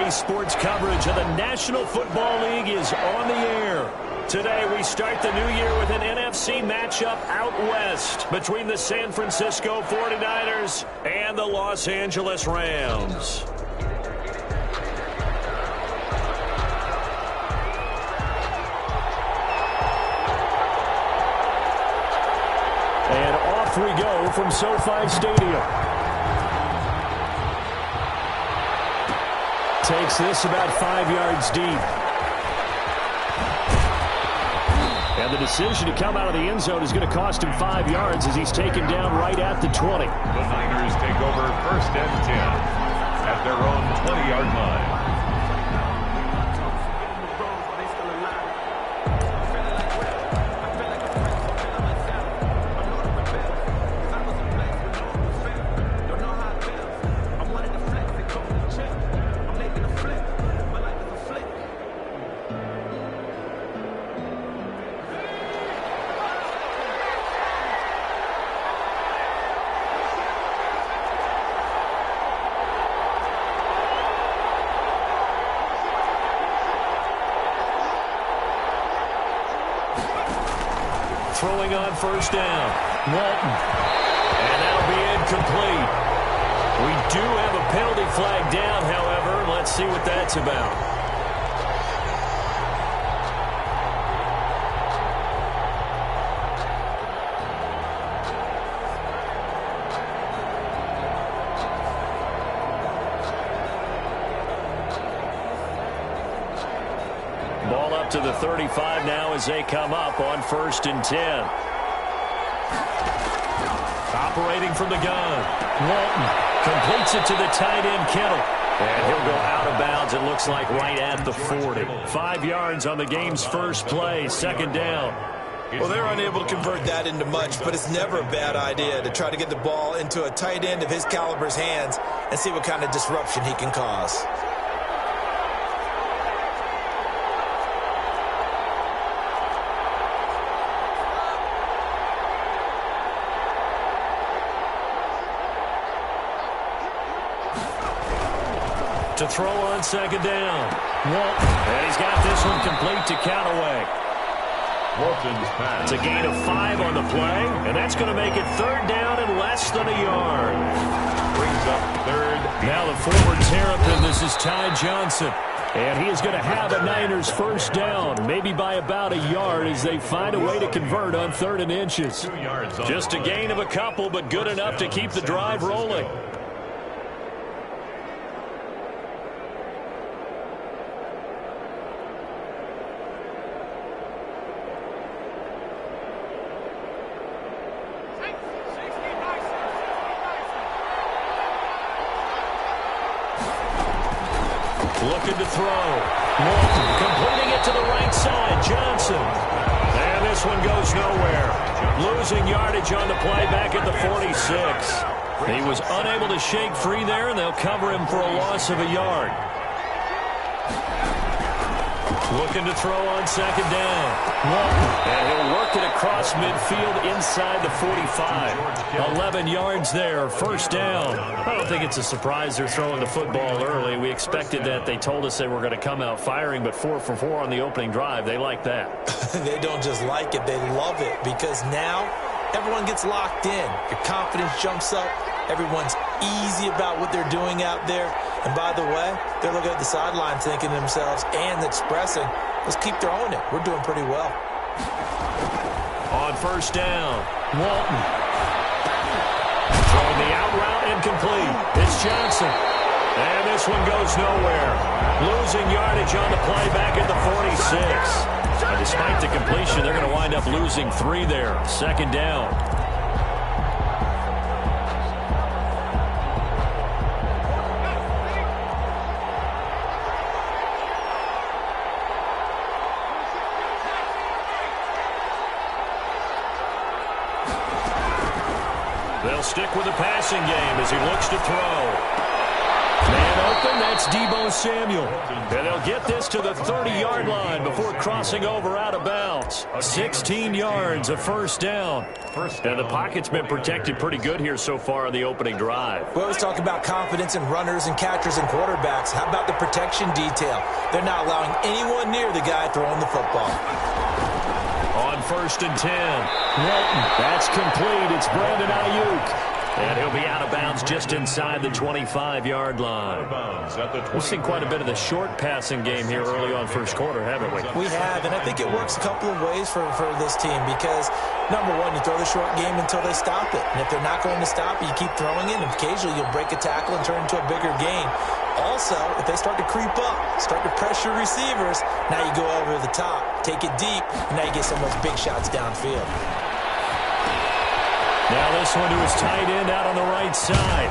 Today's sports coverage of the National Football League is on the air. Today we start the new year with an NFC matchup out west between the San Francisco 49ers and the Los Angeles Rams. And off we go from SoFi Stadium. Takes this about 5 yards deep. And the decision to come out of the end zone is going to cost him 5 yards as he's taken down right at the 20. The Niners take over 1st and 10 at their own 20-yard line. Throwing on 1st down. Walton. And that'll be incomplete. We do have a penalty flag down, however. Let's see what that's about. Ball up to the 35 now as they come up on 1st and 10. Operating from the gun. Walton completes it to the tight end, Kittle. And he'll go out of bounds, it looks like, right at the 40. 5 yards on the game's first play, 2nd down. Well, they're unable to convert that into much, but it's never a bad idea to try to get the ball into a tight end of his caliber's hands and see what kind of disruption he can cause. To throw on 2nd down. Walton. And he's got this one complete to Callaway. Walton's pass. It's a gain of 5 on the play, and that's going to make it 3rd down and less than a yard. Brings up 3rd. Now the forward Terrapin, this is Ty Johnson. And he is going to have a Niners 1st down, maybe by about a yard as they find a way to convert on 3rd and inches. 2 yards. Just a gain of a couple, but good enough to keep the drive rolling. Looking to throw. Walton completing it to the right side. Johnson. And this one goes nowhere. Losing yardage on the play back at the 46. He was unable to shake free there, and they'll cover him for a loss of a yard. Looking to throw on 2nd down. Walton. And he'll work it across midfield inside the 45. 11 yards there, 1st down. I don't think it's a surprise they're throwing the football early. We expected that. They told us they were going to come out firing, but 4 for 4 on the opening drive. They like that. They don't just like it, they love it, because now everyone gets locked in. Your confidence jumps up. Everyone's easy about what they're doing out there. And by the way, they're looking at the sideline thinking to themselves and expressing, let's keep throwing it. We're doing pretty well. On 1st down, Walton. Throwing the out route incomplete. It's Johnson. And this one goes nowhere. Losing yardage on the play back at the 46. And despite the completion, they're going to wind up losing 3 there. 2nd down. They'll stick with the passing game as he looks to throw. Man open, that's Deebo Samuel. And they'll get this to the 30-yard line before crossing over out of bounds. 16 yards, a first down. And the pocket's been protected pretty good here so far on the opening drive. We always talk about confidence in runners and catchers and quarterbacks. How about the protection detail? They're not allowing anyone near the guy throwing the football. On 1st and 10. Walton, that's complete. It's Brandon Ayuk. And he'll be out of bounds just inside the 25-yard line. We've seen quite a bit of the short passing game here early on first quarter, haven't we? We have, and I think it works a couple of ways for this team because, number one, you throw the short game until they stop it. And if they're not going to stop it, you keep throwing it, and occasionally you'll break a tackle and turn it into a bigger gain. Also, if they start to creep up, start to pressure receivers, now you go over the top, take it deep, and now you get some of those big shots downfield. Now this one to his tight end out on the right side.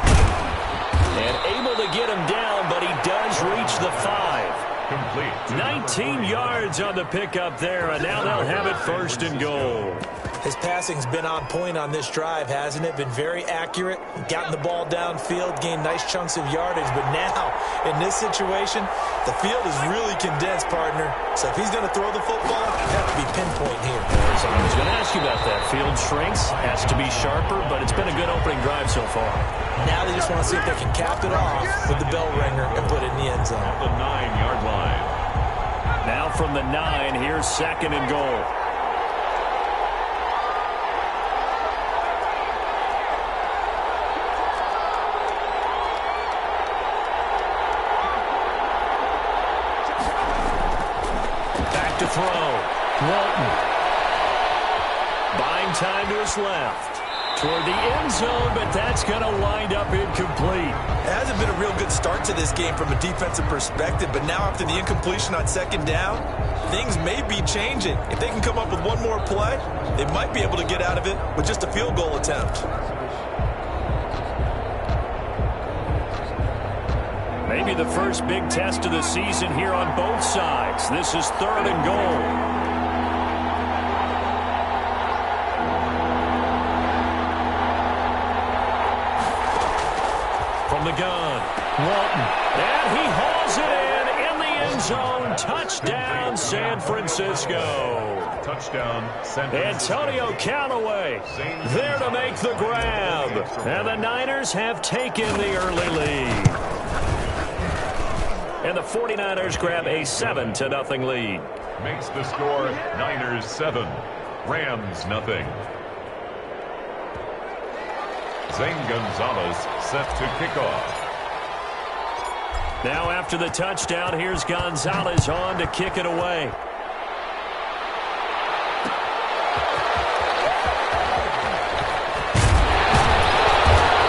And able to get him down, but he does reach the 5. Complete. 19 yards on the pickup there, and now they'll have it 1st and goal. His passing's been on point on this drive, hasn't it? Been very accurate, gotten the ball downfield, gained nice chunks of yardage. But now, in this situation, the field is really condensed, partner. So if he's going to throw the football, you have to be pinpoint here. So I was going to ask you about that. Field shrinks, has to be sharper, but it's been a good opening drive so far. Now they just want to see if they can cap it off with the bell ringer and put it in the end zone. At the 9-yard line. Now from the 9, here's 2nd and goal. To throw. Walton. Buying time to his left. Toward the end zone, but that's going to wind up incomplete. It hasn't been a real good start to this game from a defensive perspective, but now after the incompletion on 2nd down, things may be changing. If they can come up with one more play, they might be able to get out of it with just a field goal attempt. Maybe the first big test of the season here on both sides. This is 3rd and goal. From the gun, Walton. And he hauls it in the end zone. Touchdown, San Francisco. Touchdown, San Francisco. Antonio Callaway there to make the grab. And the Niners have taken the early lead. And the 49ers grab a 7-0 lead. Makes the score Niners 7, Rams nothing. Zane Gonzalez set to kick off. Now after the touchdown, here's Gonzalez on to kick it away.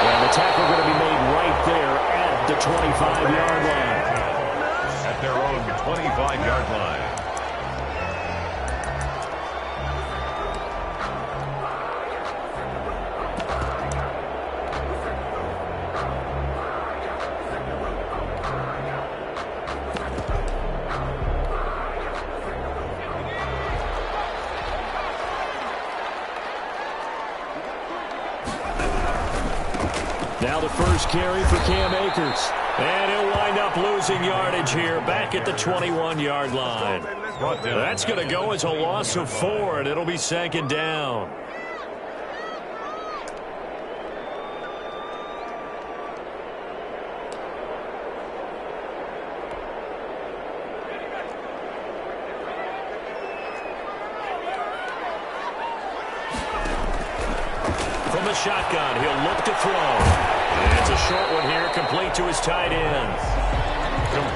And the tackle going to be made right there at the 25-yard line. At their own 25-yard line. Now the first carry for Cam Akers. And he'll wind up losing yardage here back at the 21-yard line. That's going to go as a loss of 4, and it'll be 2nd down. From the shotgun, he'll look to throw. It's a short one here, complete to his tight end.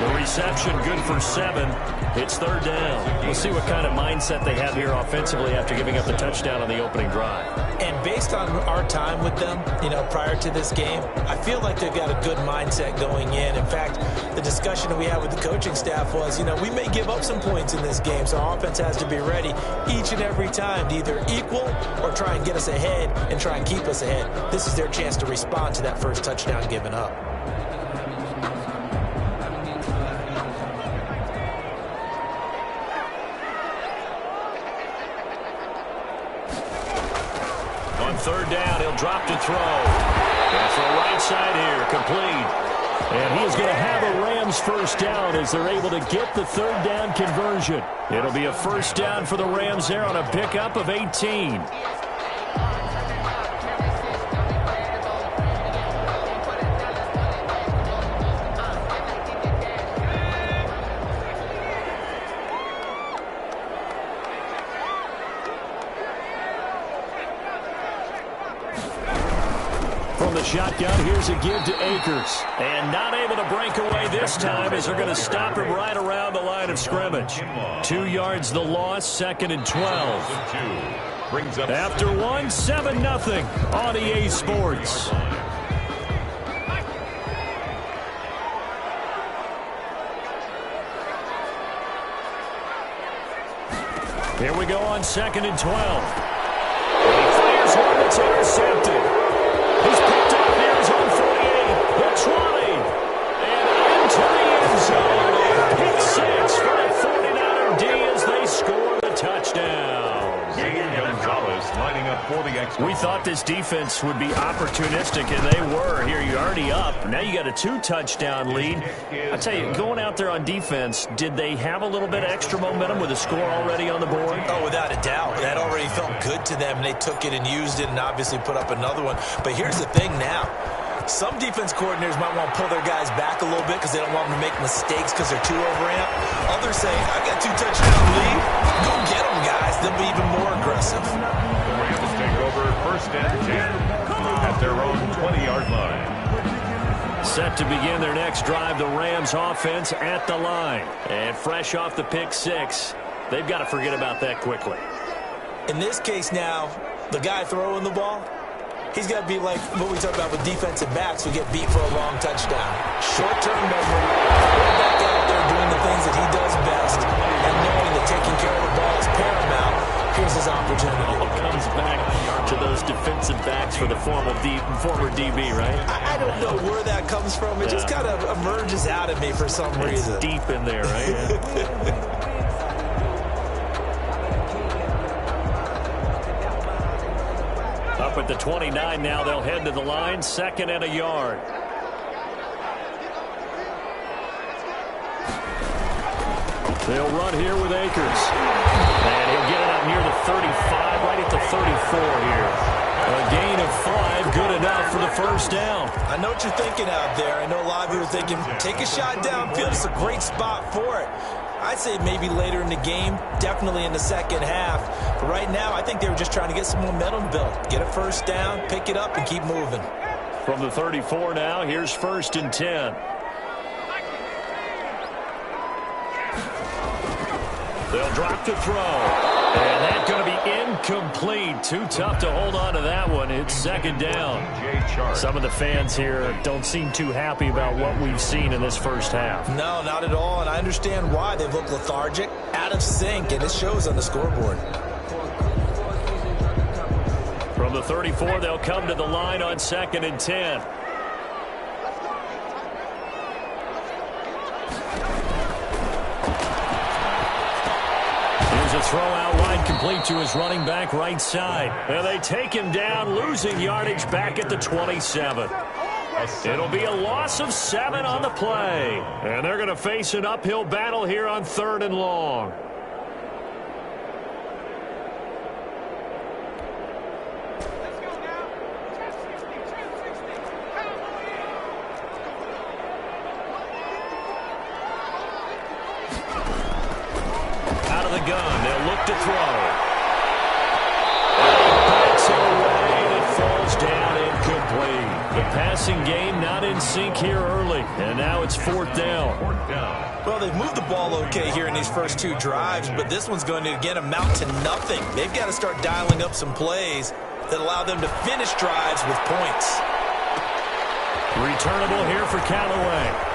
The reception good for 7. It's 3rd down. We'll see what kind of mindset they have here offensively after giving up the touchdown on the opening drive. And based on our time with them, prior to this game, I feel like they've got a good mindset going in. In fact, the discussion that we had with the coaching staff was, we may give up some points in this game, so our offense has to be ready each and every time to either equal or try and get us ahead and try and keep us ahead. This is their chance to respond to that first touchdown given up. On 3rd down, he'll drop to throw. Off the right side here, complete. And he is going to have a Rams first down as they're able to get the third down conversion. It'll be a first down for the Rams there on a pickup of 18. From the shotgun, here's a give to Akers. And not able to break away this time as they're going to stop him right around the line of scrimmage. 2 yards the loss, 2nd and 12. After 1, 7-0 on EA Sports. Here we go on 2nd and 12. He fires one that's intercepted. He's picked up near his own 48, the 20, and into the end zone. Pick 6 for a 49er D as they score the touchdown. Gonzalez lining up for the extra. We thought this defense would be opportunistic, and they were. Here, you're already up. Now you got a 2-touchdown lead. I tell you, going out there on defense, did they have a little bit of extra momentum with a score already on the board? Oh, without a doubt. That already felt good to them. They took it and used it and obviously put up another one. But here's the thing now. Some defense coordinators might want to pull their guys back a little bit because they don't want them to make mistakes because they're too overamped. Others say, I got 2-touchdown lead. Go get them, guys. They'll be even more aggressive. The Rams take over 1st and 10 at their own 20-yard line. Set to begin their next drive, the Rams offense at the line. And fresh off the pick 6, they've got to forget about that quickly. In this case now, the guy throwing the ball, he's got to be like what we talk about with defensive backs who get beat for a long touchdown. Short-term memory, right back out there doing the things that he does best, and knowing that taking care of the ball is paramount. Here's his opportunity. It comes back to those defensive backs for the former DB, right? I don't know where that comes from. It just kind of emerges out of me for some reason. It's deep in there, right? Up at the 29 now, they'll head to the line, 2nd and a yard. They'll run here with Akers. And he'll get it up near the 35, right at the 34 here. A gain of 5, good enough for the first down. I know what you're thinking out there. I know a lot of you are thinking, take a shot downfield. It's a great spot for it. I'd say maybe later in the game, definitely in the second half. But right now, I think they were just trying to get some momentum built. Get a first down, pick it up, and keep moving. From the 34 now, here's 1st and 10. They'll drop to throw. And that's going to be incomplete. Too tough to hold on to that one. It's 2nd down. Some of the fans here don't seem too happy about what we've seen in this first half. No, not at all. And I understand why. They've looked lethargic, out of sync, and it shows on the scoreboard. From the 34, they'll come to the line on 2nd and 10. A throw out wide, complete to his running back right side. And they take him down, losing yardage back at the 27. It'll be a loss of 7 on the play. And they're going to face an uphill battle here on 3rd and long. Gun. They'll look to throw. And he backs it away, and it falls down incomplete. The passing game not in sync here early, and now it's 4th down. Well, they've moved the ball okay here in these first 2 drives, but this one's going to, again, amount to nothing. They've got to start dialing up some plays that allow them to finish drives with points. Returnable here for Callaway.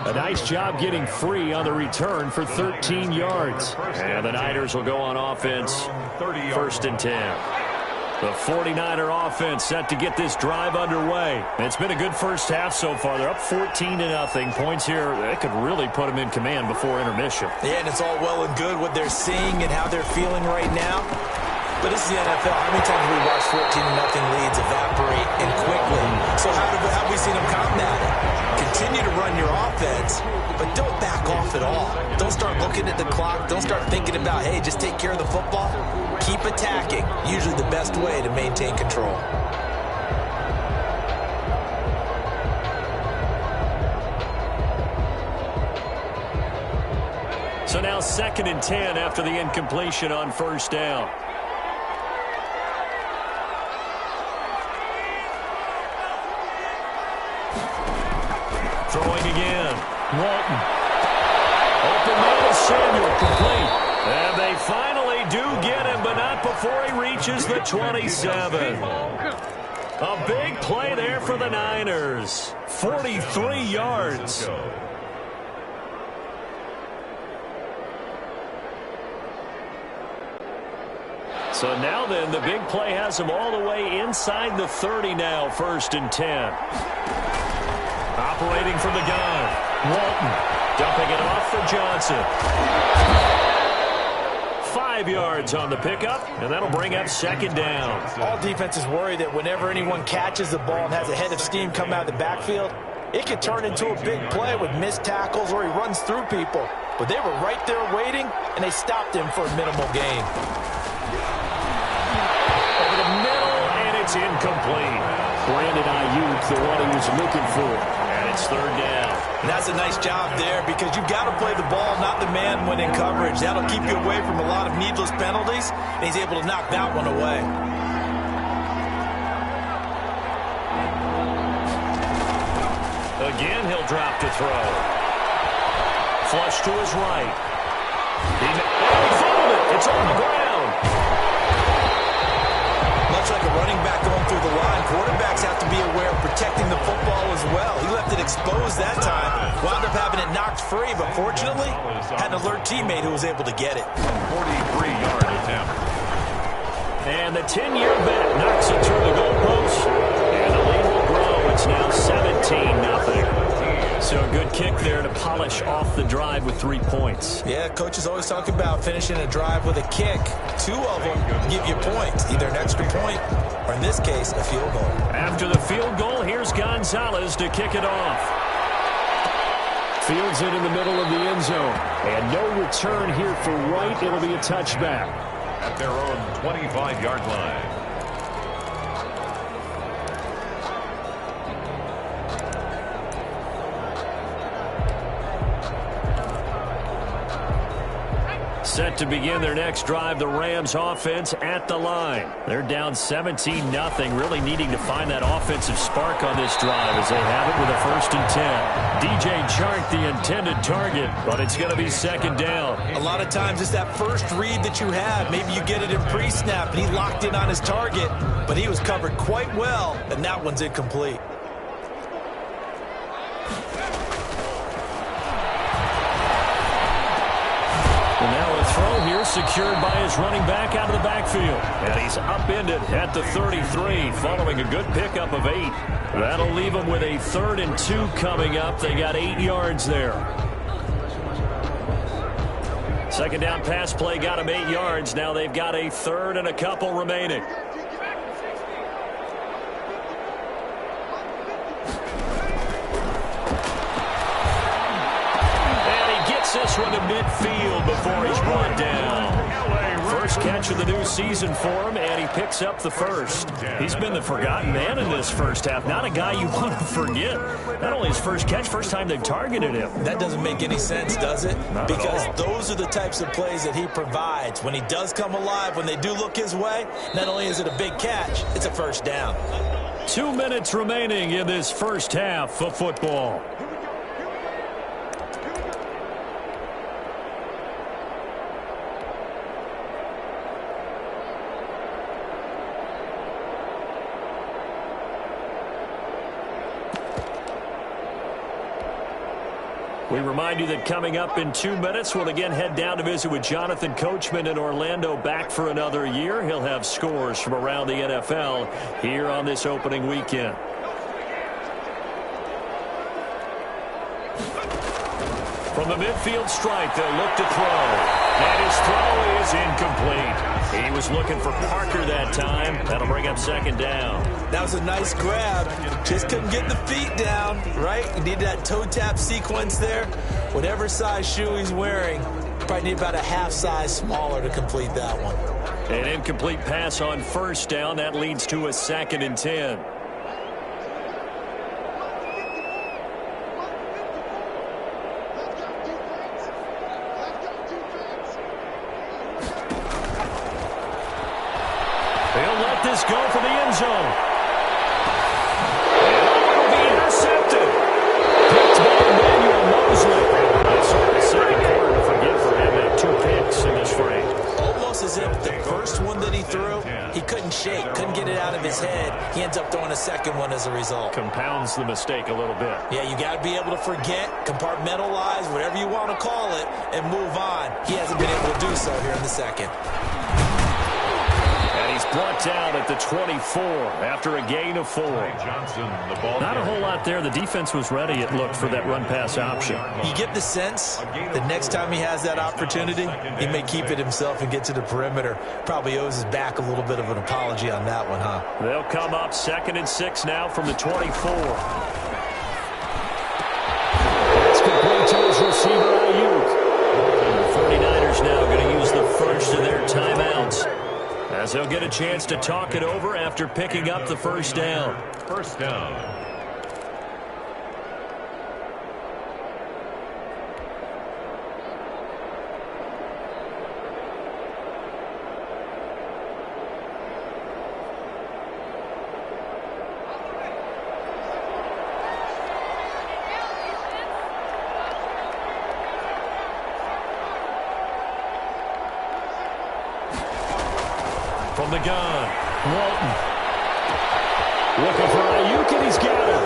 A nice job getting free on the return for 13 yards. And the Niners will go on offense, 1st and 10. The 49er offense set to get this drive underway. It's been a good first half so far. They're up 14-0. Points here, that could really put them in command before intermission. Yeah, and it's all well and good what they're seeing and how they're feeling right now. But this is the NFL. How many times have we watched 14-0 leads evaporate and quickly? So how have we seen them combat it? Continue to run your offense, but don't back off at all. Don't start looking at the clock. Don't start thinking about, hey, just take care of the football. Keep attacking. Usually the best way to maintain control. So now 2nd and 10 after the incompletion on first down. Throwing again. Walton. Open man is Samuel, complete. And they finally do get him, but not before he reaches the 27. A big play there for the Niners. 43 yards. So now then, the big play has him all the way inside the 30 now, 1st and 10. Operating from the gun. Walton dumping it off for Johnson. 5 yards on the pickup, and that'll bring up 2nd down. All defenses worry that whenever anyone catches the ball and has a head of steam come out of the backfield, it could turn into a big play with missed tackles or he runs through people. But they were right there waiting, and they stopped him for a minimal gain. Over the middle, and it's incomplete. Brandon Ayuk, the one he was looking for. And it's 3rd down. And that's a nice job there because you've got to play the ball, not the man when in coverage. That'll keep you away from a lot of needless penalties, and he's able to knock that one away. Again, he'll drop to throw. Flush to his right. He fumbled it. It's on the ground. Much like a running back going through the line, quarterbacks have to be aware of protecting the football as well. He left it exposed that time, wound up having it knocked free, but fortunately, had an alert teammate who was able to get it. 43-yard attempt. And the 10-year bet knocks it through the goalpost, and the lead will grow. It's now 17-0. So a good kick there to polish off the drive with 3 points. Yeah, coaches always talk about finishing a drive with a kick. 2 of them give you points, either an extra point or, in this case, a field goal. After the field goal, here's Gonzalez to kick it off. Fields it in the middle of the end zone. And no return here for Wright. It'll be a touchback. At their own 25-yard line. Set to begin their next drive, the Rams offense at the line. They're down 17-0, really needing to find that offensive spark on this drive as they have it with a 1st and 10. DJ Chark, the intended target, but it's going to be 2nd down. A lot of times it's that first read that you have. Maybe you get it in pre-snap, and he locked in on his target, but he was covered quite well, and that one's incomplete. Throw here secured by his running back out of the backfield. And he's upended at the 33 following a good pickup of 8. That'll leave him with a 3rd and 2 coming up. They got 8 yards there. 2nd down pass play got him 8 yards. Now they've got a 3rd and a couple remaining. This one to midfield before he's brought down. First catch of the new season for him, and he picks up the 1st. He's been the forgotten man in this first half. Not a guy you want to forget. Not only his first catch, first time they've targeted him. That doesn't make any sense, does it? Because those are the types of plays that he provides. When he does come alive, when they do look his way, not only is it a big catch, it's a 1st down. 2 minutes remaining in this first half of football. We remind you that coming up in 2 minutes, we'll again head down to visit with Jonathan Coachman in Orlando, back for another year. He'll have scores from around the NFL here on this opening weekend. From the midfield stripe, they'll look to throw. And his throw is incomplete. He was looking for Parker that time. That'll bring up second down. That was a nice grab. Just couldn't get the feet down, right? You need that toe tap sequence there. Whatever size shoe he's wearing, probably need about a half size smaller to complete that one. An incomplete pass on first down. That leads to a 2nd and 10. They'll let this go for the end zone. And that will be intercepted. Picked by Emmanuel Mosley. That's the second quarter to forgive for him at 2 picks in this frame. Almost as if the first one that he threw, he couldn't shake, couldn't get it out of his head. He ends up throwing a second one as a result. Compounds the mistake a little bit. Yeah, you got to be able to forget, compartmentalize, whatever you want to call it, and move on. He hasn't been able to do so here in the second. And he's brought down at the 24 after a gain of 4. Not a whole lot there. The defense was ready, it looked, for that run-pass option. You get the sense that next time he has that opportunity, he may keep it himself and get to the perimeter. Probably owes his back a little bit of an apology on that one, huh? They'll come up 2nd and 6 now from the 24. It's complete to his receiver, Ayuk. The 49ers now going to use the first of their timeouts, as they'll get a chance to talk it over after picking up the first down. First down. From the gun, Walton. Looking for Ayuk, and he's got him.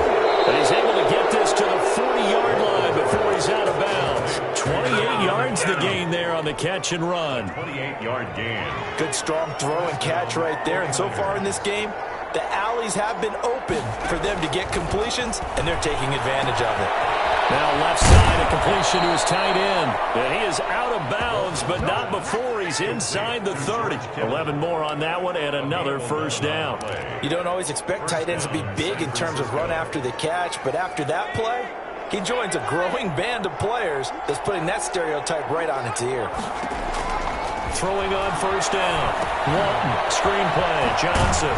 And he's able to get this to the 40-yard line before he's out of bounds. 28 yards the gain there on the catch and run. 28-yard gain. Good strong throw and catch right there. And so far in this game, the alleys have been open for them to get completions, and they're taking advantage of it. Now left side, a completion to his tight end. And he is out of bounds, but not before he's inside the 30. 11 more on that one and another first down. You don't always expect tight ends to be big in terms of run after the catch, but after that play, he joins a growing band of players that's putting that stereotype right on its ear. Throwing on first down. Walton, screen play, Johnson.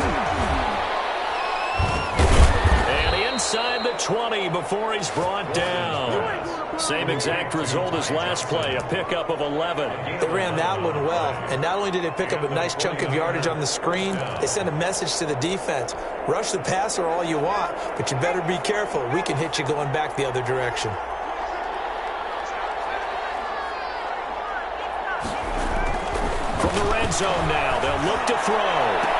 Inside the 20 before he's brought down. Same exact result as last play, a pickup of 11. They ran that one well, and not only did they pick up a nice chunk of yardage on the screen, they sent a message to the defense. Rush the passer all you want, but you better be careful. We can hit you going back the other direction. From the red zone now, they'll look to throw.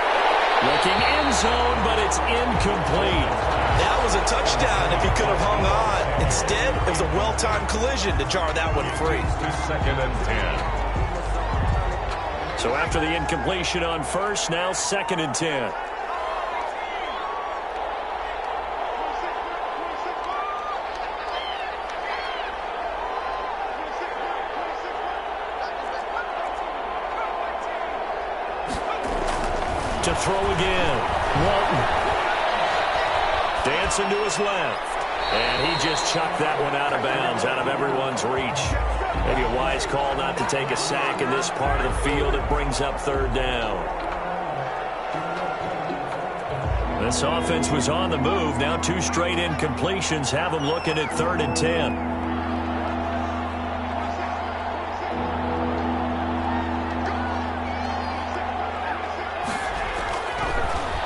Looking end zone, but it's incomplete. That was a touchdown if he could have hung on. Instead, it was a well-timed collision to jar that one free. 2nd and 10. So after the incompletion on first, now 2nd and 10. To throw again, Walton. Dancing to his left. And he just chucked that one out of bounds, out of everyone's reach. Maybe a wise call not to take a sack in this part of the field. It brings up 3rd down. This offense was on the move. Now 2 straight incompletions have them looking at 3rd and 10.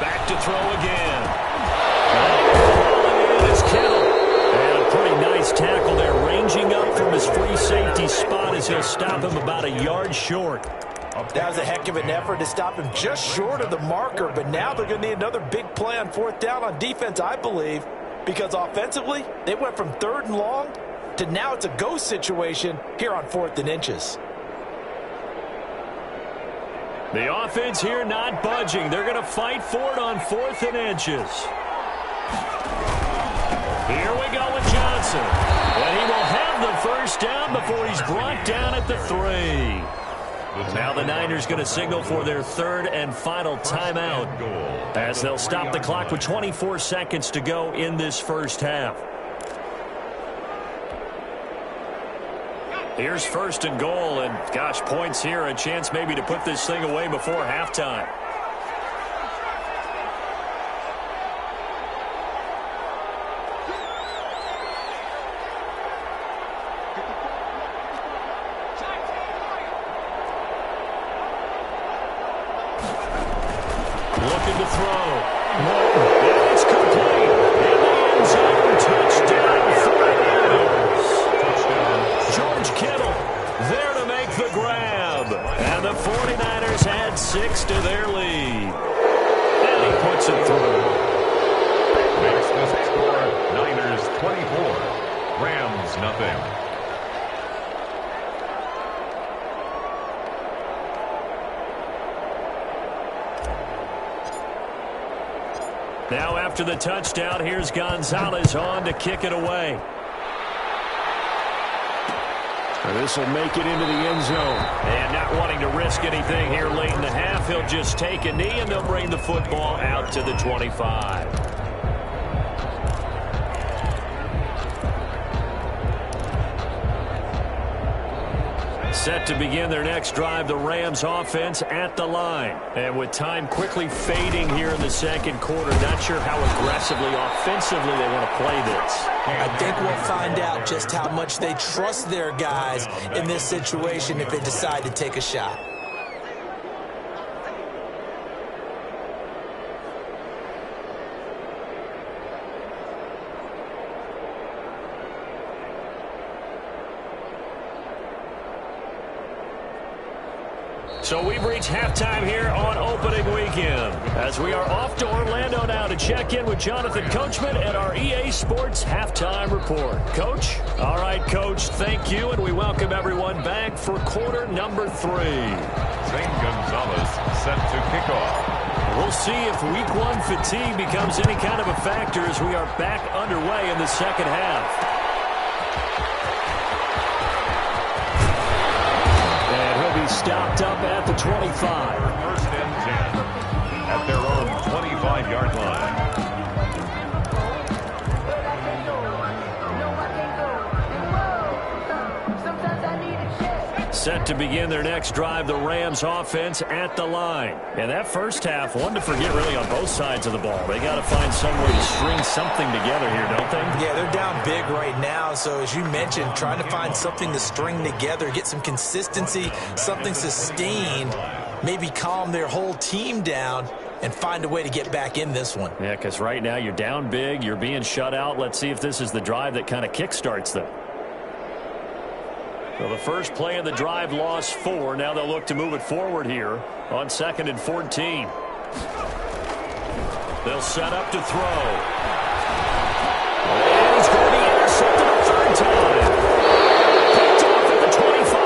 Back to throw again. And a pretty nice tackle there, ranging up from his free safety spot as he'll stop him about a yard short. That was a heck of an effort to stop him just short of the marker, but now they're going to need another big play on 4th down on defense, I believe, because offensively, they went from 3rd and long to now it's a go situation here on 4th and inches. The offense here not budging. They're going to fight for it on 4th and inches. Here we go with Johnson. And he will have the first down the 3. Now the Niners going to signal for their third and final timeout as they'll stop the clock with 24 seconds to go in this first half. Here's first and goal, and gosh, points here, a chance maybe to put this thing away before halftime. Looking to throw. And it's complete. In the end zone. Touchdown, 49ers. George Kittle there to make the grab. And the 49ers add 6 to their lead. And he puts it through. Makes the score Niners 24. Rams nothing. Now after the touchdown, here's Gonzalez on to kick it away. This will make it into the end zone. And not wanting to risk anything here late in the half, he'll just take a knee, and they'll bring the football out to the 25. Set to begin their next drive, the Rams offense at the line. And with time quickly fading here in the second quarter, not sure how aggressively, offensively they want to play this. I think we'll find out just how much they trust their guys in this situation if they decide to take a shot. So we've reached halftime here on opening weekend as we are off to Orlando now to check in with Jonathan Coachman at our EA Sports Halftime Report. Coach? All right, Coach, thank you, and we welcome everyone back for quarter number 3. Zane Gonzalez set to kick off. We'll see if week 1 fatigue becomes any kind of a factor as we are back underway in the second half. Stopped up at the 25. First and 10 at their own 25-yard line. Set to begin their next drive, the Rams offense at the line. And that first half, one to forget really on both sides of the ball. They got to find some way to string something together here, don't they? Yeah, they're down big right now. So as you mentioned, trying to find something to string together, get some consistency, something sustained, maybe calm their whole team down and find a way to get back in this one. Yeah, because right now you're down big, you're being shut out. Let's see if this is the drive that kind of kickstarts them. So the first play of the drive lost 4. Now they'll look to move it forward here on 2nd and 14. They'll set up to throw. And he's going to be intercepted a third time. Picked off at the 25.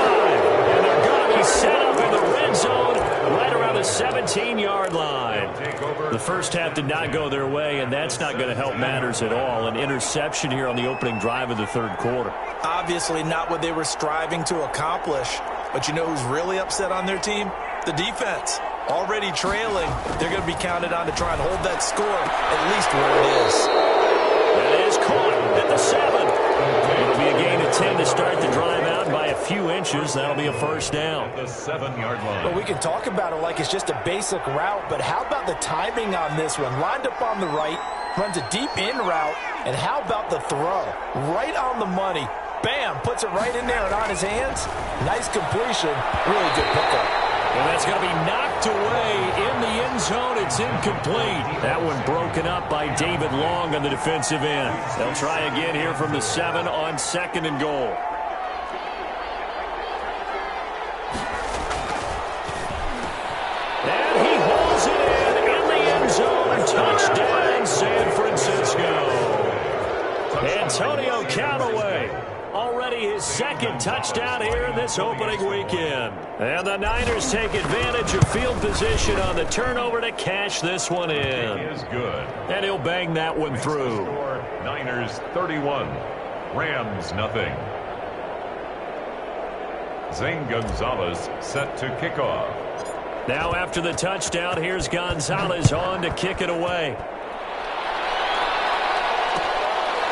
And they're going to be set up in the red zone right around the 17-yard line. The first half did not go their way, and that's not going to help matters at all. An interception here on the opening drive of the third quarter. Obviously not what they were striving to accomplish. But you know who's really upset on their team? The defense. Already trailing. They're going to be counted on to try and hold that score at least where it is. That is caught at the 7. It'll be a gain of 10 to start the drive out by a few inches. That'll be a first down. The 7-yard line. Well, we can talk about it like it's just a basic route, but how about the timing on this one? Lined up on the right, runs a deep in route, and how about the throw? Right on the money. Bam, puts it right in there and on his hands. Nice completion. Really good pickup. And that's going to be knocked away in the end zone. It's incomplete. That one broken up by David Long on the defensive end. They'll try again here from the 7 on 2nd and goal. And he holds it in the end zone. Touchdown, San Francisco. Antonio Callaway. Already his second touchdown here in this opening weekend. And the Niners take advantage of field position on the turnover to cash this one in. He is good. And he'll bang that one through. Niners 31, Rams nothing. Zane Gonzalez set to kick off. Now after the touchdown, here's Gonzalez on to kick it away.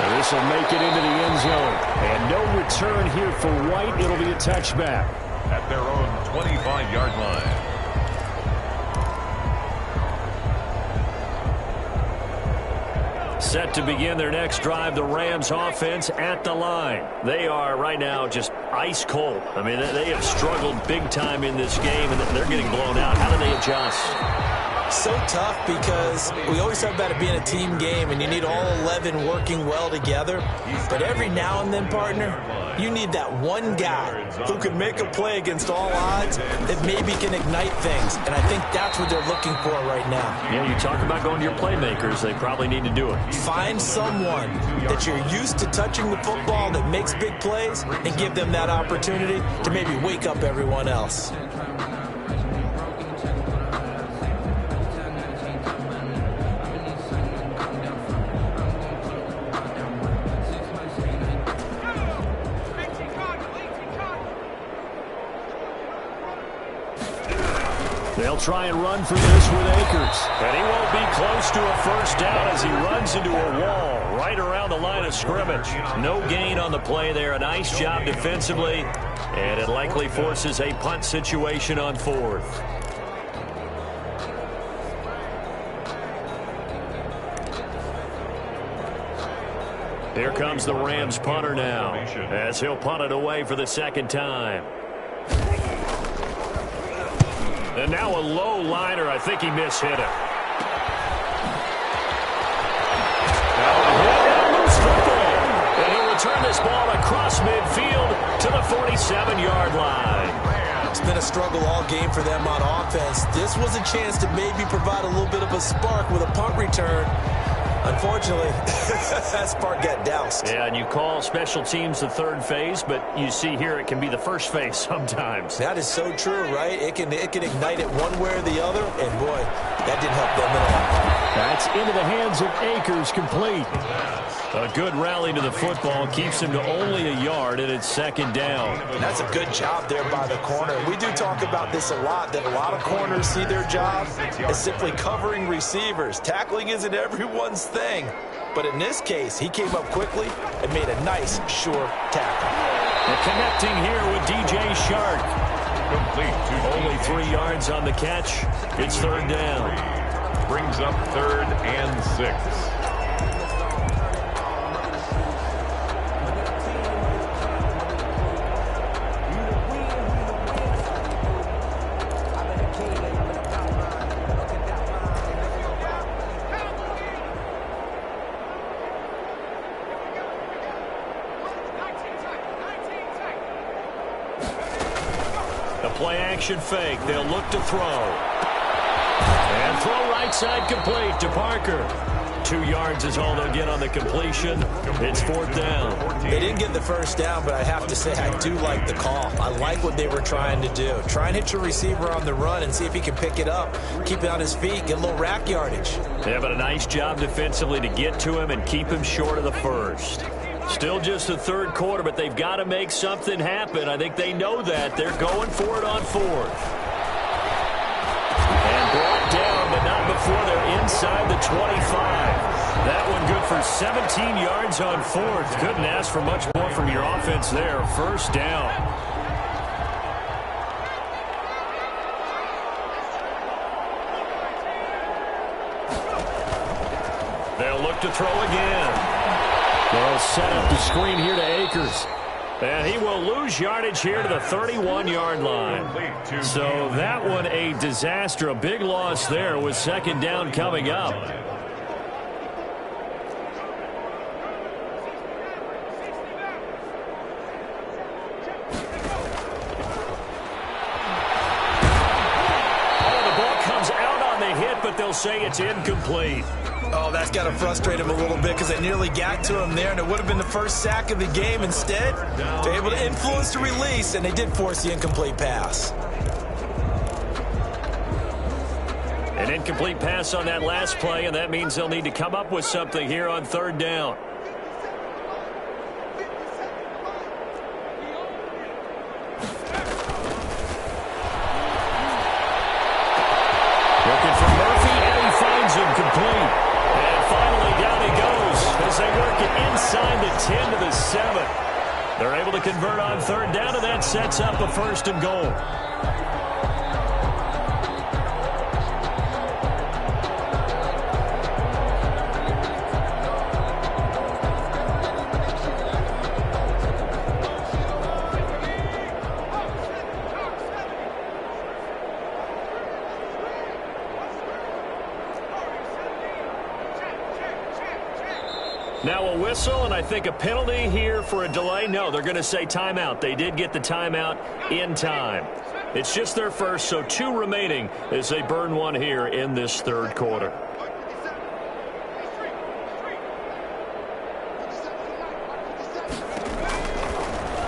And this will make it into the end zone. And no return here for White. It'll be a touchback. At their own 25-yard line. Set to begin their next drive, the Rams offense at the line. They are right now just ice cold. I mean, they have struggled big time in this game, and they're getting blown out. How do they adjust? So tough because we always talk about it being a team game, and you need all 11 working well together. But every now and then, partner, you need that one guy who can make a play against all odds that maybe can ignite things. And I think that's what they're looking for right now. Yeah, you talk about going to your playmakers. They probably need to do it. Find someone that you're used to touching the football that makes big plays and give them that opportunity to maybe wake up everyone else. They'll try and run for this with Akers. And he won't be close to a first down as he runs into a wall right around the line of scrimmage. No gain on the play there. A nice job defensively. And it likely forces a punt situation on fourth. Here comes the Rams punter now as he'll punt it away for the second time. And now a low liner. I think he mishit it. And he'll return this ball across midfield to the 47-yard line. It's been a struggle all game for them on offense. This was a chance to maybe provide a little bit of a spark with a punt return. Unfortunately, that spark got doused. Yeah, and you call special teams the third phase, but you see here it can be the first phase sometimes. That is so true, right? It can ignite it one way or the other, and boy, that didn't help them at all. That's into the hands of Akers, complete. A good rally to the football keeps him to only a yard, and it's second down. And that's a good job there by the corner. We do talk about this a lot, that a lot of corners see their job as simply covering receivers. Tackling isn't everyone's thing. But in this case, he came up quickly and made a nice, sure tackle. And connecting here with DJ Shark. Complete. Only 3 yards on the catch. It's third down. Brings up 3rd and 6. Play-action fake. They'll look to throw. And throw right side complete to Parker. 2 yards is all they'll get on the completion. It's fourth down. They didn't get the first down, but I have to say I do like the call. I like what they were trying to do. Try and hit your receiver on the run and see if he can pick it up. Keep it on his feet. Get a little rack yardage. Yeah, but a nice job defensively to get to him and keep him short of the first. Still just the third quarter, but they've got to make something happen. I think they know that. They're going for it on fourth. And brought down, but not before they're inside the 25. That one good for 17 yards on fourth. Couldn't ask for much more from your offense there. First down. They'll look to throw again. They'll set up the screen here to Akers. And he will lose yardage here to the 31-yard line. So that one a disaster. A big loss there with second down coming up. Oh, the ball comes out on the hit, but they'll say it's incomplete. Oh, that's got to frustrate him a little bit because they nearly got to him there, and it would have been the first sack of the game. Instead, they're able to influence the release, and they did force the incomplete pass. An incomplete pass on that last play, and that means they'll need to come up with something here on third down. They're able to convert on third down, and that sets up a first and goal. Now a whistle, and I think a penalty here for a delay. No, they're going to say timeout. They did get the timeout in time. It's just their first, so 2 remaining as they burn one here in this third quarter.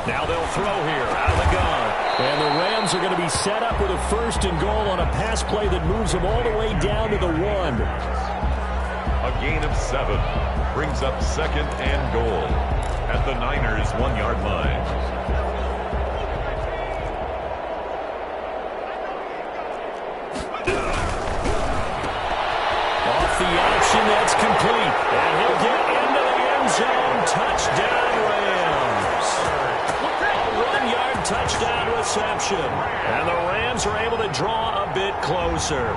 Now they'll throw here out of the gun. And the Rams are going to be set up with a first and goal on a pass play that moves them all the way down to the 1. A gain of 7 brings up second and goal at the Niners' 1-yard line. Off the action, that's complete. And he'll get into the end zone. Touchdown, Rams. A 1-yard touchdown reception. And the Rams are able to draw a bit closer.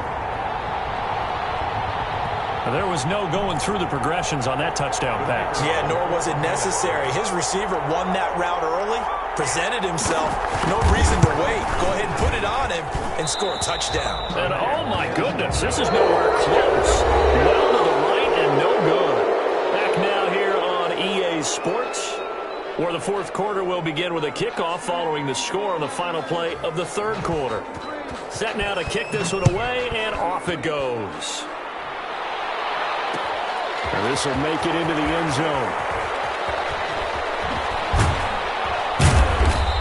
There was no going through the progressions on that touchdown pass. Yeah, nor was it necessary. His receiver won that route early, presented himself. No reason to wait. Go ahead and put it on him and score a touchdown. And oh my goodness, this is nowhere close. Well to the right and no good. Back now here on EA Sports, where the fourth quarter will begin with a kickoff following the score on the final play of the third quarter. Set now to kick this one away, and off it goes. And this will make it into the end zone.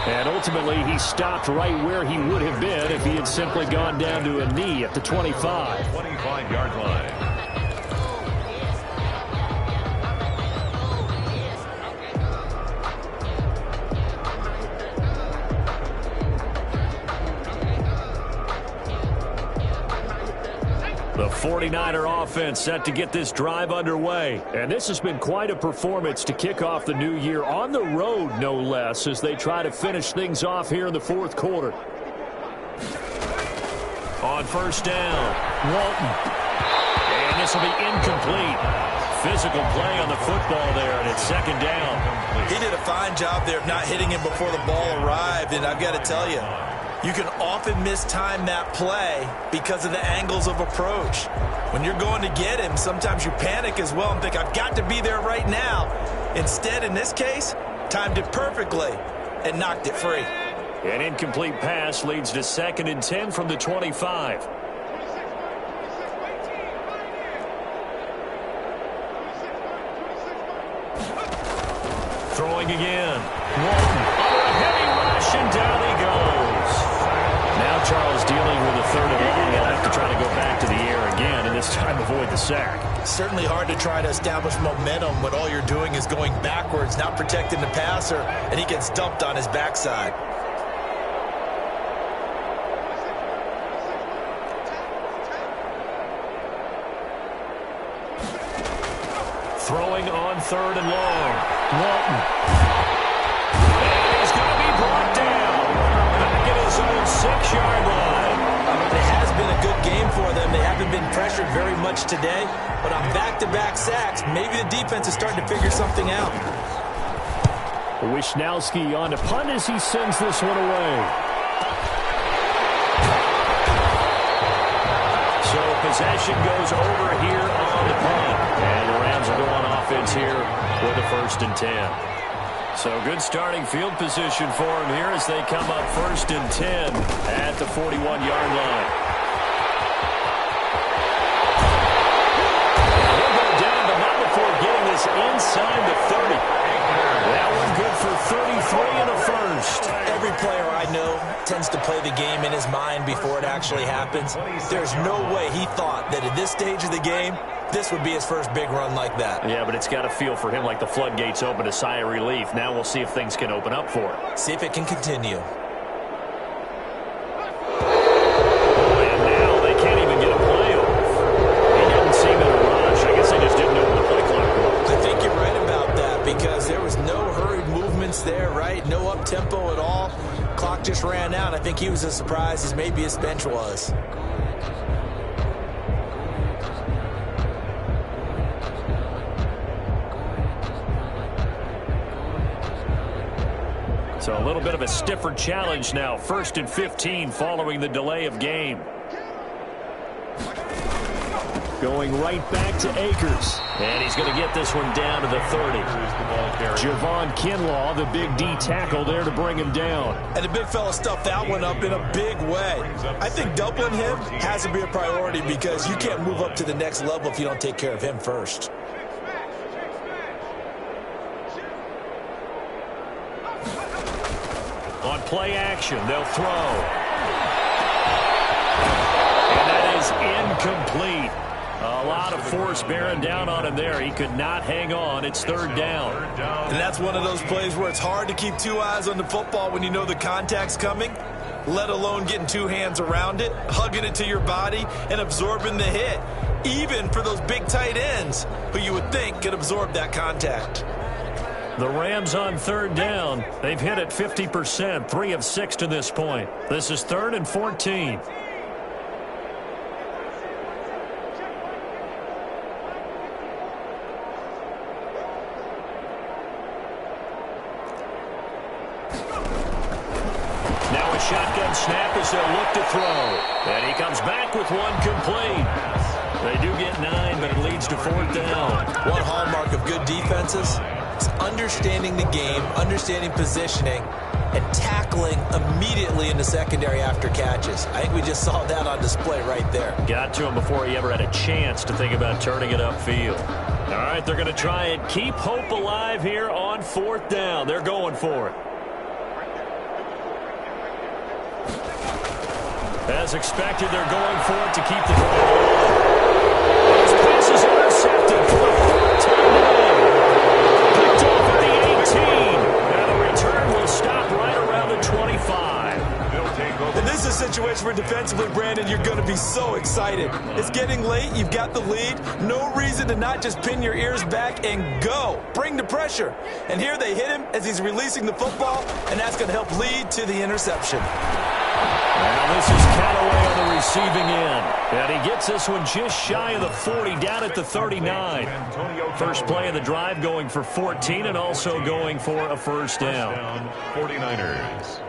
And ultimately, he stopped right where he would have been if he had simply gone down to a knee at the 25. 25-yard line. The 49er offense set to get this drive underway. And this has been quite a performance to kick off the new year on the road, no less, as they try to finish things off here in the fourth quarter. On first down, Walton. And this will be incomplete. Physical play on the football there, and it's second down. He did a fine job there of not hitting him before the ball arrived, and I've got to tell you, you can often mistime that play because of the angles of approach. When you're going to get him, sometimes you panic as well and think, I've got to be there right now. Instead, in this case, timed it perfectly and knocked it free. An incomplete pass leads to 2nd and 10 from the 25. Throwing again. Walton. A heavy rush, and down he goes. Now Charles dealing with a 3rd and long. He'll have to try to go back to the air again, and this time avoid the sack. Certainly hard to try to establish momentum when all you're doing is going backwards, not protecting the passer, and he gets dumped on his backside. Throwing on 3rd and long. Walton. And he's going to be brought down. Back at his own 6-yard line. It has been a good game for them. They haven't been pressured very much today, but on back-to-back sacks, maybe the defense is starting to figure something out. Wishnowski on to punt as he sends this one away. So possession goes over here on the punt. And the Rams will go on offense here with a 1st and 10. So good starting field position for them here as they come up 1st and 10 at the 41-yard line. He'll go down, but not before getting this inside the 30. That one good for 33 and a 1st. Every player I know tends to play the game in his mind before it actually happens. There's no way he thought that at this stage of the game, this would be his first big run like that. Yeah, but it's got to feel for him like the floodgates open, a sigh of relief. Now we'll see if things can open up for him. See if it can continue. And now they can't even get a play off. He didn't seem in a rush. I guess they just didn't know what the play clock was. I think you're right about that because there was no hurried movements there, right? no up-tempo at all. Clock just ran out. I think he was as surprised as maybe his bench was. So a little bit of a stiffer challenge now. 1st and 15 following the delay of game. Going right back to Akers. And he's going to get this one down to the 30. Javon Kinlaw, the big D tackle there to bring him down. And the big fella stuffed that one up in a big way. I think doubling him has to be a priority because you can't move up to the next level if you don't take care of him first. On play action, they'll throw. And that is incomplete. A lot of force bearing down on him there. He could not hang on. It's 3rd down. And that's one of those plays where it's hard to keep 2 eyes on the football when you know the contact's coming, let alone getting 2 hands around it, hugging it to your body, and absorbing the hit, even for those big tight ends who you would think could absorb that contact. The Rams on 3rd down. They've hit it 50%, 3 of 6 to this point. This is 3rd and 14. Now a shotgun snap as they'll look to throw. And he comes back with one complete. They do get 9, but it leads to 4th down. One hallmark of good defenses is understanding the game, understanding positioning, and tackling immediately in the secondary after catches. I think we just saw that on display right there. Got to him before he ever had a chance to think about turning it upfield. All right, they're going to try and keep hope alive here on 4th down. They're going for it. As expected, they're going for it to keep the drive. This pass is intercepted for the 4th time today. Picked off at the 18. Now the return will stop right around the 25. And this is a situation where defensively, Brandon, you're going to be so excited. It's getting late. You've got the lead. No reason to not just pin your ears back and go. Bring the pressure. And here they hit him as he's releasing the football, and that's going to help lead to the interception. Now this is Callaway on the receiving end. And he gets this one just shy of the 40, down at the 39. First play of the drive going for 14 and also going for a 1st down. 49ers.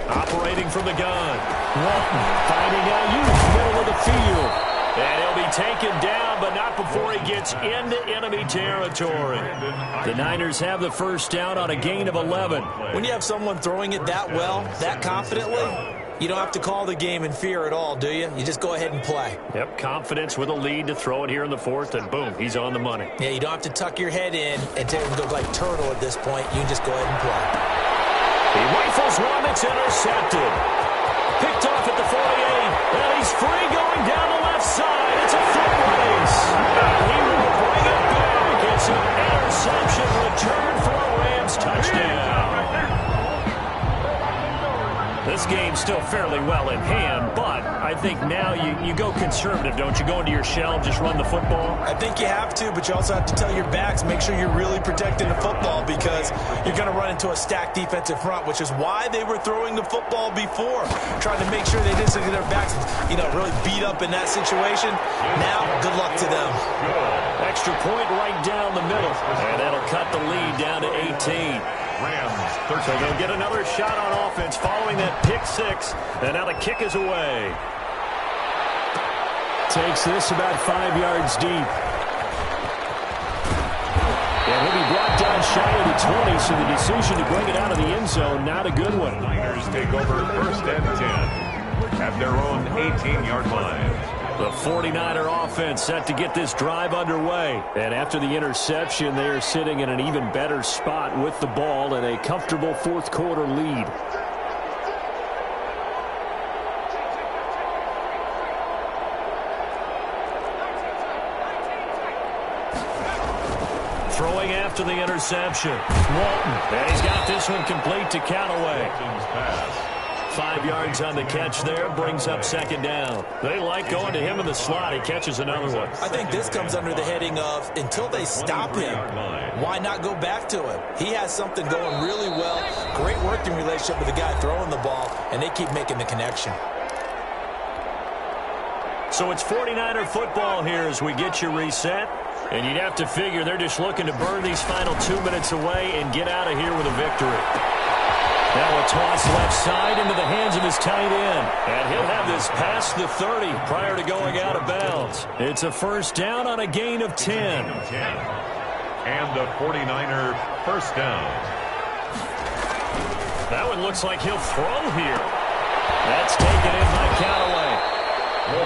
Operating from the gun. Walton finding Ayuk, middle of the field. And he'll be taken down, but not before he gets into enemy territory. The Niners have the 1st down on a gain of 11. When you have someone throwing it that well, that confidently, you don't have to call the game in fear at all, do you? You just go ahead and play. Yep, confidence with a lead to throw it here in the 4th, and boom, he's on the money. Yeah, you don't have to tuck your head in and look like turtle at this point. You can just go ahead and play. He rifles one that's intercepted. Picked off at the 48, and he's free going down the left side. It's a foot race. And he will bring it back. It's an interception return for a Rams touchdown. This game's still fairly well in hand, but I think now you go conservative, don't you? Go into your shell, just run the football? I think you have to, but you also have to tell your backs, make sure you're really protecting the football because you're going to run into a stacked defensive front, which is why they were throwing the football before, trying to make sure they didn't get their backs, really beat up in that situation. Now, good luck to them. Extra point right down the middle, and that'll cut the lead down to 18. Rams, so they'll get another shot on offense following that pick 6, and now the kick is away. Takes this about 5 yards deep. And he'll be brought down shy of the 20, so the decision to bring it out of the end zone, not a good one. Niners take over 1st and 10 at their own 18-yard line. The 49er offense set to get this drive underway. And after the interception, they are sitting in an even better spot with the ball and a comfortable 4th quarter lead. Throwing after the interception. Walton. And he's got this one complete to Callaway. 5 yards on the catch there. Brings up second down. They like going to him in the slot. He catches another one. I think this comes under the heading of until they stop him, why not go back to him? He has something going really well. Great working relationship with the guy throwing the ball, and they keep making the connection. So it's 49er football here as we get you reset. And you'd have to figure they're just looking to burn these final 2 minutes away and get out of here with a victory. Now a toss left side into the hands of his tight end. And he'll have this past the 30 prior to going out of bounds. It's a first down on a gain of 10. And the 49er first down. That one looks like he'll throw here. That's taken in by Callaway.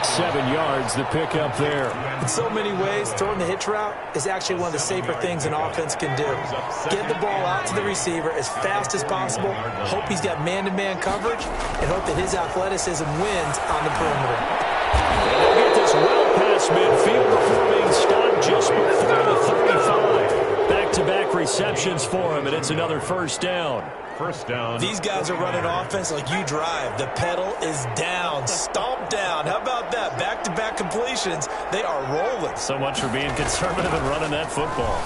7 yards, the pickup there. In so many ways, throwing the hitch route is actually one of the safer things an offense can do. Get the ball out to the receiver as fast as possible, hope he's got man-to-man coverage, and hope that his athleticism wins on the perimeter. And they'll get this well past midfield before being stopped just before the 35. Back-to-back receptions for him, and it's another first down. First down. These guys are running offense like you drive. The pedal is down, stomp down. How about that? Back-to-back completions. They are rolling. So much for being conservative and running that football.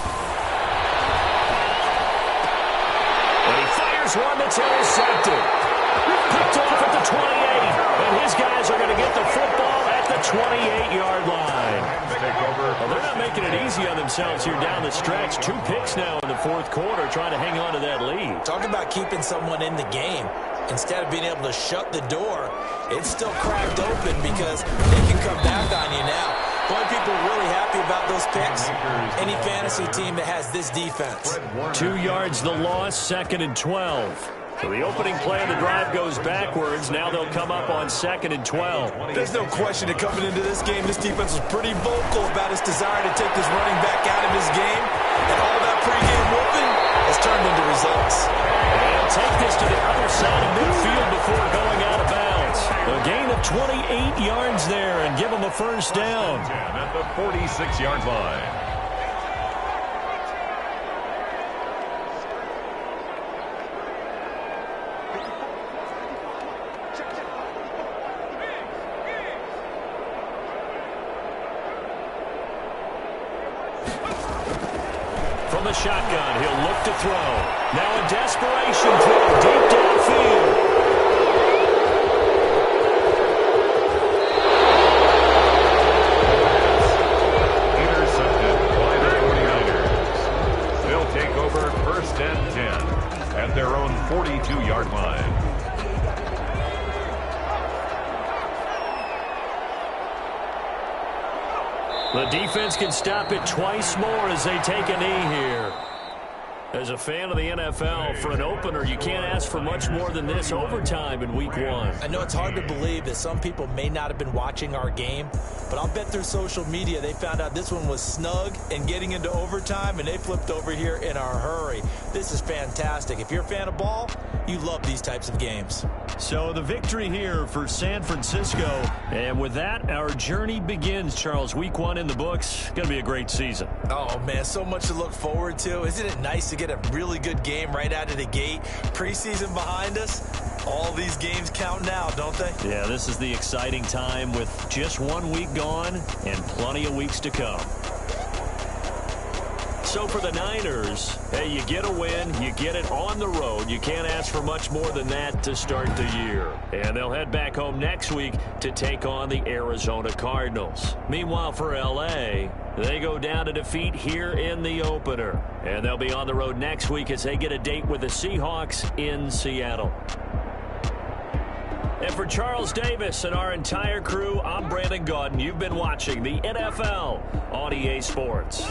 And he fires one that's intercepted. Picked off at the 28. And his guys are going to get the football at the 28-yard line. Well, they're not making it easy on themselves here down the stretch. 2 picks now in the fourth quarter, trying to hang on to that lead. Talk about keeping someone in the game. Instead of being able to shut the door, it's still cracked open because they can come back on you now. The only people really happy about those picks, any fantasy team that has this defense. 2 yards the loss, 2nd and 12. So the opening play of the drive goes backwards. Now they'll come up on 2nd and 12. There's no question that coming into this game, this defense was pretty vocal about its desire to take this running back out of his game. And all that pregame whooping has turned into results. And they'll take this to the other side of midfield before going out of bounds. A gain of 28 yards there and give them a first down. At the 46-yard line. From the shotgun, he'll look to throw. Now a desperation throw deep downfield. Intercepted by the 49ers. They'll take over 1st and 10 at their own 42-yard line. The defense can stop it twice more as they take a knee here. As a fan of the NFL, for an opener, you can't ask for much more than this overtime in week 1. I know it's hard to believe that some people may not have been watching our game, but I'll bet through social media they found out this one was snug and getting into overtime, and they flipped over here in a hurry. This is fantastic. If you're a fan of ball, you love these types of games. So the victory here for San Francisco. And with that, our journey begins, Charles. Week 1 in the books. Going to be a great season. Oh, man, so much to look forward to. Isn't it nice to get a really good game right out of the gate? Preseason behind us. All these games count now, don't they? Yeah, this is the exciting time with just 1 week gone and plenty of weeks to come. So for the Niners, hey, you get a win, you get it on the road. You can't ask for much more than that to start the year. And they'll head back home next week to take on the Arizona Cardinals. Meanwhile, for L.A., they go down to defeat here in the opener. And they'll be on the road next week as they get a date with the Seahawks in Seattle. And for Charles Davis and our entire crew, I'm Brandon Gaudin. You've been watching the NFL on EA Sports.